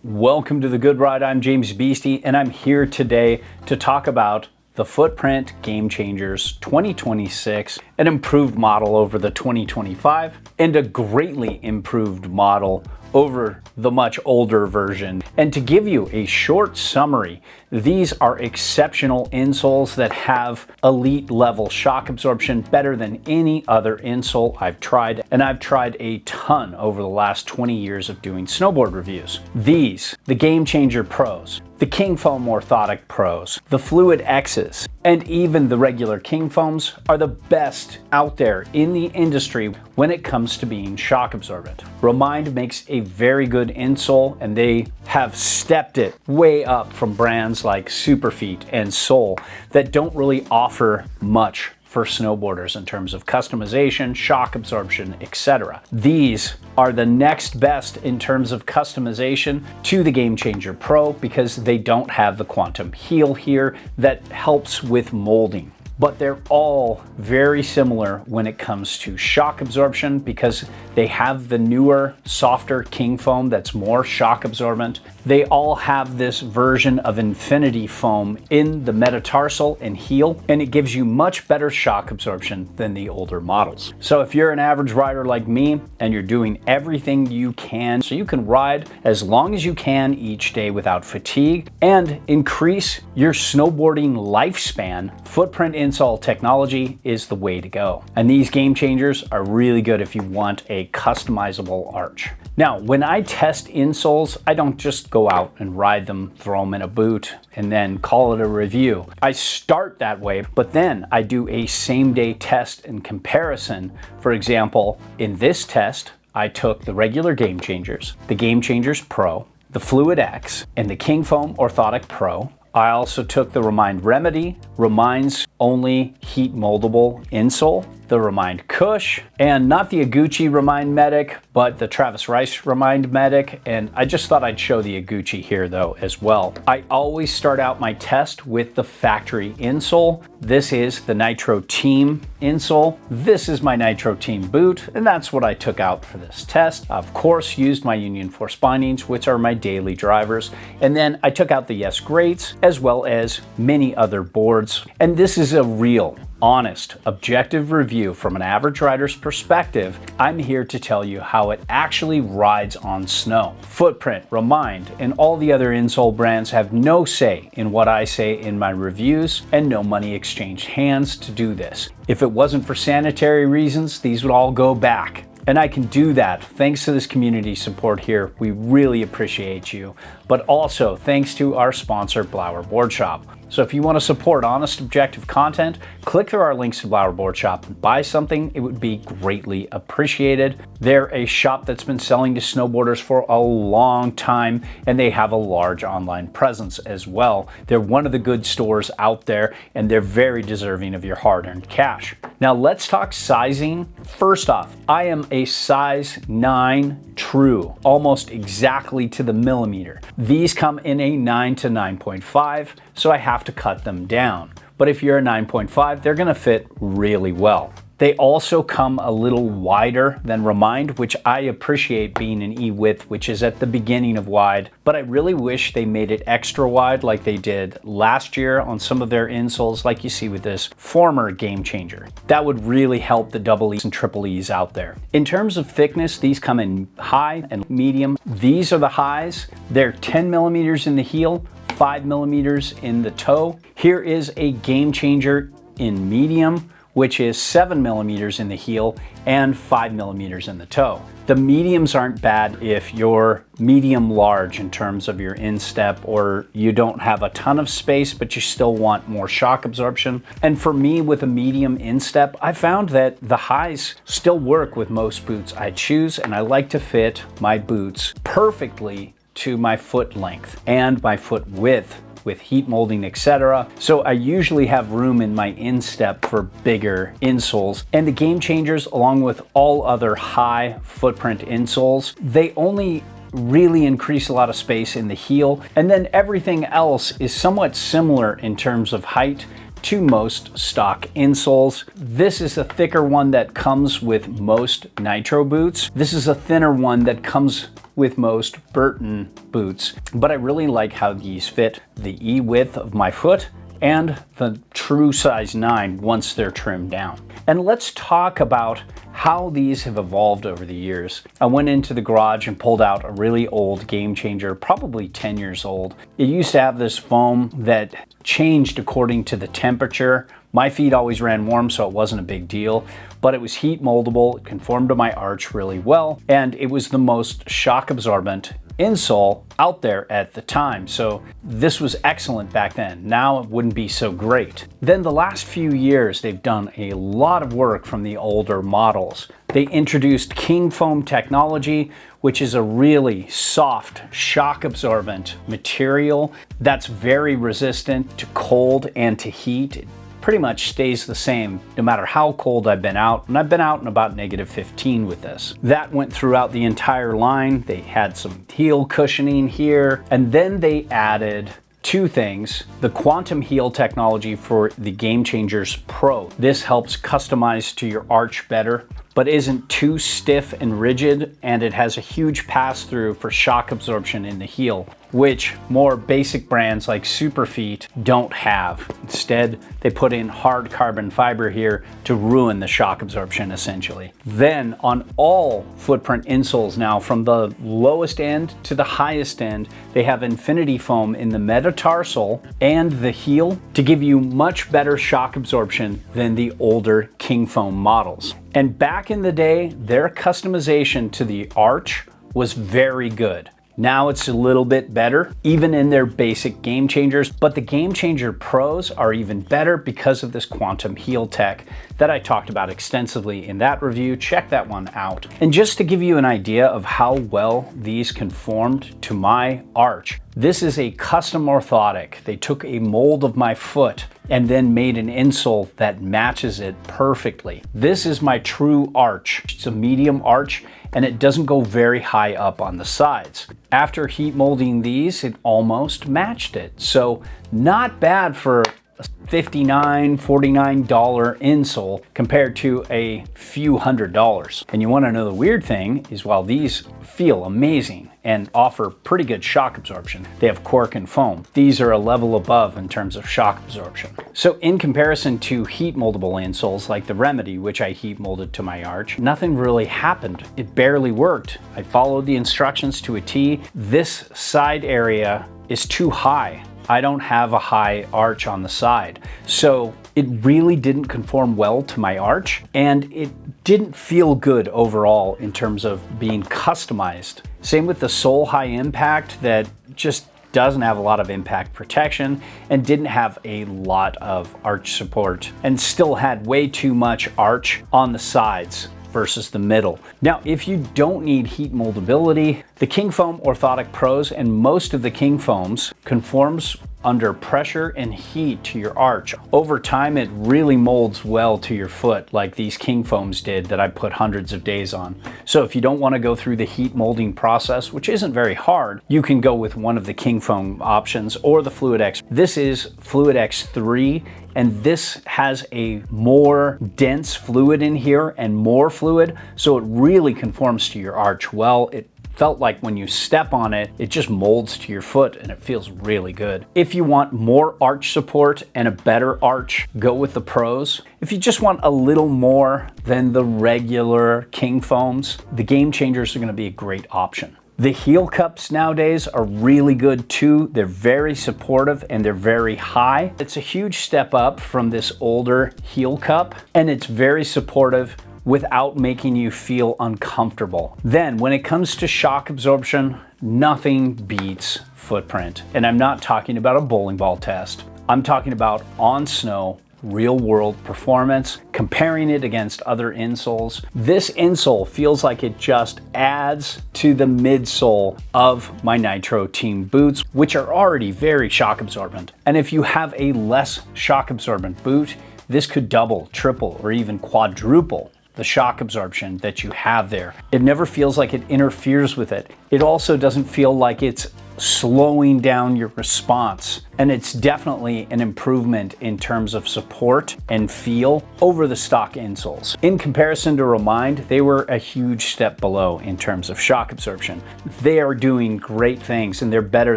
Welcome to The Good Ride. I'm James Beastie, and I'm here today to talk about the Footprint Gamechangers 2026, an improved model over the 2025, and a greatly improved model over the much older version. And to give you a short summary, these are exceptional insoles that have elite level shock absorption, better than any other insole I've tried, and I've tried a ton over the last 20 years of doing snowboard reviews. These, the Gamechanger Pros, the King Foam Orthotic Pros, the Fluid X's, and even the regular King Foams are the best out there in the industry when it comes to being shock absorbent. Remind makes a very good insole, and they have stepped it way up from brands like Superfeet and Sole that don't really offer much for snowboarders in terms of customization, shock absorption, etc. These are the next best in terms of customization to the Gamechanger Pro because they don't have the quantum heel here that helps with molding. But they're all very similar when it comes to shock absorption because they have the newer, softer King Foam that's more shock absorbent. They all have this version of Infinity Foam in the metatarsal and heel, and it gives you much better shock absorption than the older models. So if you're an average rider like me and you're doing everything you can so you can ride as long as you can each day without fatigue and increase your snowboarding lifespan, Footprint insole technology is the way to go. And these Gamechangers are really good if you want a customizable arch. Now, when I test insoles, I don't just go out and ride them, throw them in a boot, and then call it a review. I start that way, but then I do a same-day test and comparison. For example, in this test, I took the regular Gamechangers, the Gamechangers Pro, the Fluid X, and the King Foam Orthotic Pro. I also took the Remind Remedy, Remind's only heat moldable insole, the Remind Cush, and not the Iguchi Remind Medic, but the Travis Rice Remind Medic, and I just thought I'd show the Iguchi here though as well. I always start out my test with the factory insole. This is the Nitro Team insole. This is my Nitro Team boot, and that's what I took out for this test. Of course, used my Union Force bindings, which are my daily drivers, and then I took out the Yes Greats as well as many other boards. And this is a real, honest, objective review from an average rider's perspective. I'm here to tell you how it actually rides on snow. Footprint, Remind, and all the other insole brands have no say in what I say in my reviews, and no money exchanged hands to do this. If it wasn't for sanitary reasons, these would all go back. And I can do that thanks to this community support here. We really appreciate you. But also thanks to our sponsor, Blower Board Shop. So if you want to support honest, objective content, click through our links to Blower Board Shop and buy something. It would be greatly appreciated. They're a shop that's been selling to snowboarders for a long time, and they have a large online presence as well. They're one of the good stores out there, and they're very deserving of your hard-earned cash. Now let's talk sizing. First off, I am a size 9 true, almost exactly to the millimeter. These come in a 9 to 9.5, so I have to cut them down. But if you're a 9.5, they're gonna fit really well. They also come a little wider than Remind, which I appreciate being an E-width, which is at the beginning of wide, but I really wish they made it extra wide like they did last year on some of their insoles, like you see with this former Gamechanger. That would really help the double E's and triple E's out there. In terms of thickness, these come in high and medium. These are the highs. They're 10 millimeters in the heel, 5 millimeters in the toe. Here is a Gamechanger in medium, which is 7 millimeters in the heel and 5 millimeters in the toe. The mediums aren't bad if you're medium large in terms of your instep, or you don't have a ton of space, but you still want more shock absorption. And for me, with a medium instep, I found that the highs still work with most boots I choose, and I like to fit my boots perfectly to my foot length and my foot width with heat molding, etc. So I usually have room in my instep for bigger insoles. And the Gamechangers, along with all other high footprint insoles, they only really increase a lot of space in the heel, and then everything else is somewhat similar in terms of height to most stock insoles. This is a thicker one that comes with most Nitro boots. This is a thinner one that comes with most Burton boots. But I really like how these fit the E width of my foot and the true size 9 once they're trimmed down. And let's talk about how these have evolved over the years. I went into the garage and pulled out a really old Gamechanger, probably 10 years old. It used to have this foam that changed according to the temperature. My feet always ran warm, so it wasn't a big deal, but it was heat moldable, it conformed to my arch really well, and it was the most shock absorbent insole out there at the time. So this was excellent back then. Now it wouldn't be so great. Then the last few years, they've done a lot of work from the older models. They introduced King Foam technology, which is a really soft, shock absorbent material that's very resistant to cold and to heat. It pretty much stays the same no matter how cold I've been out, and I've been out in about -15 with this. That went throughout the entire line. They had some heel cushioning here, and then they added two things: the quantum heel technology for the Gamechangers Pro. This helps customize to your arch better, but isn't too stiff and rigid, and it has a huge pass-through for shock absorption in the heel, which more basic brands like Superfeet don't have. Instead, they put in hard carbon fiber here to ruin the shock absorption essentially. Then on all footprint insoles now, from the lowest end to the highest end, they have infinity foam in the metatarsal and the heel to give you much better shock absorption than the older King Foam models. And back in the day, their customization to the arch was very good. Now it's a little bit better, even in their basic Gamechangers, but the Gamechanger Pros are even better because of this quantum heel tech that I talked about extensively in that review. Check that one out. And just to give you an idea of how well these conformed to my arch, this is a custom orthotic. They took a mold of my foot and then made an insole that matches it perfectly. This is my true arch. It's a medium arch, and it doesn't go very high up on the sides. After heat molding these, it almost matched it. So not bad for a $59, $49 insole compared to a few $100s. And you wanna know the weird thing is, while these feel amazing and offer pretty good shock absorption, they have cork and foam. These are a level above in terms of shock absorption. So in comparison to heat moldable insoles like the Remedy, which I heat molded to my arch, nothing really happened. It barely worked. I followed the instructions to a T. This side area is too high. I don't have a high arch on the side. So it really didn't conform well to my arch, and it didn't feel good overall in terms of being customized. Same with the sole high impact that just doesn't have a lot of impact protection and didn't have a lot of arch support and still had way too much arch on the sides versus the middle. Now, if you don't need heat moldability, the King Foam Orthotic Pros and most of the King Foams conforms under pressure and heat to your arch. Over time, it really molds well to your foot, like these King Foams did that I put hundreds of days on. So if you don't want to go through the heat molding process, which isn't very hard, you can go with one of the King Foam options or the Fluid X. This is Fluid X3, and this has a more dense fluid in here and more fluid, so it really conforms to your arch well. It felt like when you step on it, it just molds to your foot and it feels really good. If you want more arch support and a better arch, go with the Pros. If you just want a little more than the regular King Foams, the Gamechangers are gonna be a great option. The heel cups nowadays are really good too. They're very supportive and they're very high. It's a huge step up from this older heel cup, and it's very supportive without making you feel uncomfortable. Then when it comes to shock absorption, nothing beats Footprint. And I'm not talking about a bowling ball test. I'm talking about on snow, real world performance, comparing it against other insoles. This insole feels like it just adds to the midsole of my Nitro Team boots, which are already very shock absorbent. And if you have a less shock absorbent boot, this could double, triple, or even quadruple the shock absorption that you have there. It never feels like it interferes with it. It also doesn't feel like it's slowing down your response. And it's definitely an improvement in terms of support and feel over the stock insoles. In comparison to Remind, they were a huge step below in terms of shock absorption. They are doing great things and they're better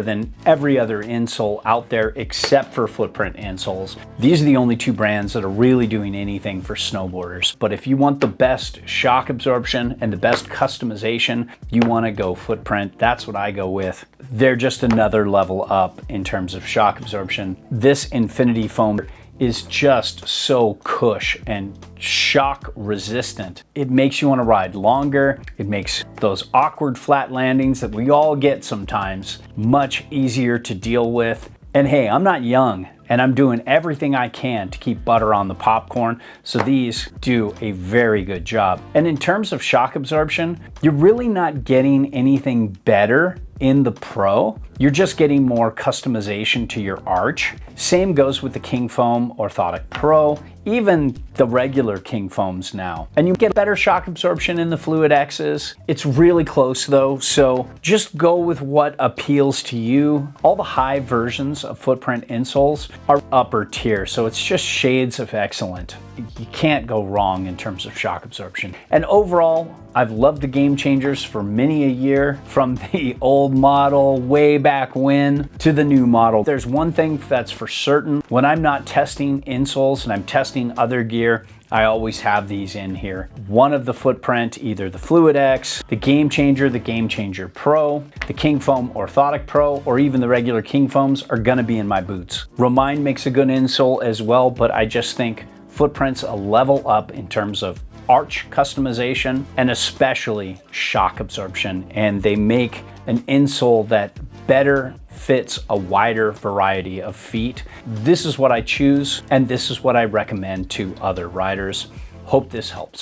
than every other insole out there except for Footprint insoles. These are the only two brands that are really doing anything for snowboarders. But if you want the best shock absorption and the best customization, you want to go Footprint. That's what I go with. They're just another level up in terms of shock absorption. This Infinity foam is just so cush and shock resistant. It makes you want to ride longer. It makes those awkward flat landings that we all get sometimes much easier to deal with. And hey, I'm not young and I'm doing everything I can to keep butter on the popcorn, so these do a very good job. And in terms of shock absorption, you're really not getting anything better in the Pro. You're just getting more customization to your arch. Same goes with the King Foam Orthotic Pro, even the regular King Foams now. And you get better shock absorption in the Fluid X's. It's really close though, so just go with what appeals to you. All the high versions of Footprint insoles are upper tier, so it's just shades of excellent. You can't go wrong in terms of shock absorption. And overall, I've loved the Gamechangers for many a year, from the old model way back when to the new model. There's one thing that's for certain: when I'm not testing insoles and I'm testing other gear, I always have these in here. One of the Footprint, either the Fluid X, the Gamechanger, the Gamechanger Pro, the King Foam Orthotic Pro, or even the regular King Foams are gonna be in my boots. Remind makes a good insole as well, but I just think Footprint's a level up in terms of arch customization and especially shock absorption. And they make an insole that better fits a wider variety of feet. This is what I choose, and this is what I recommend to other riders. Hope this helps.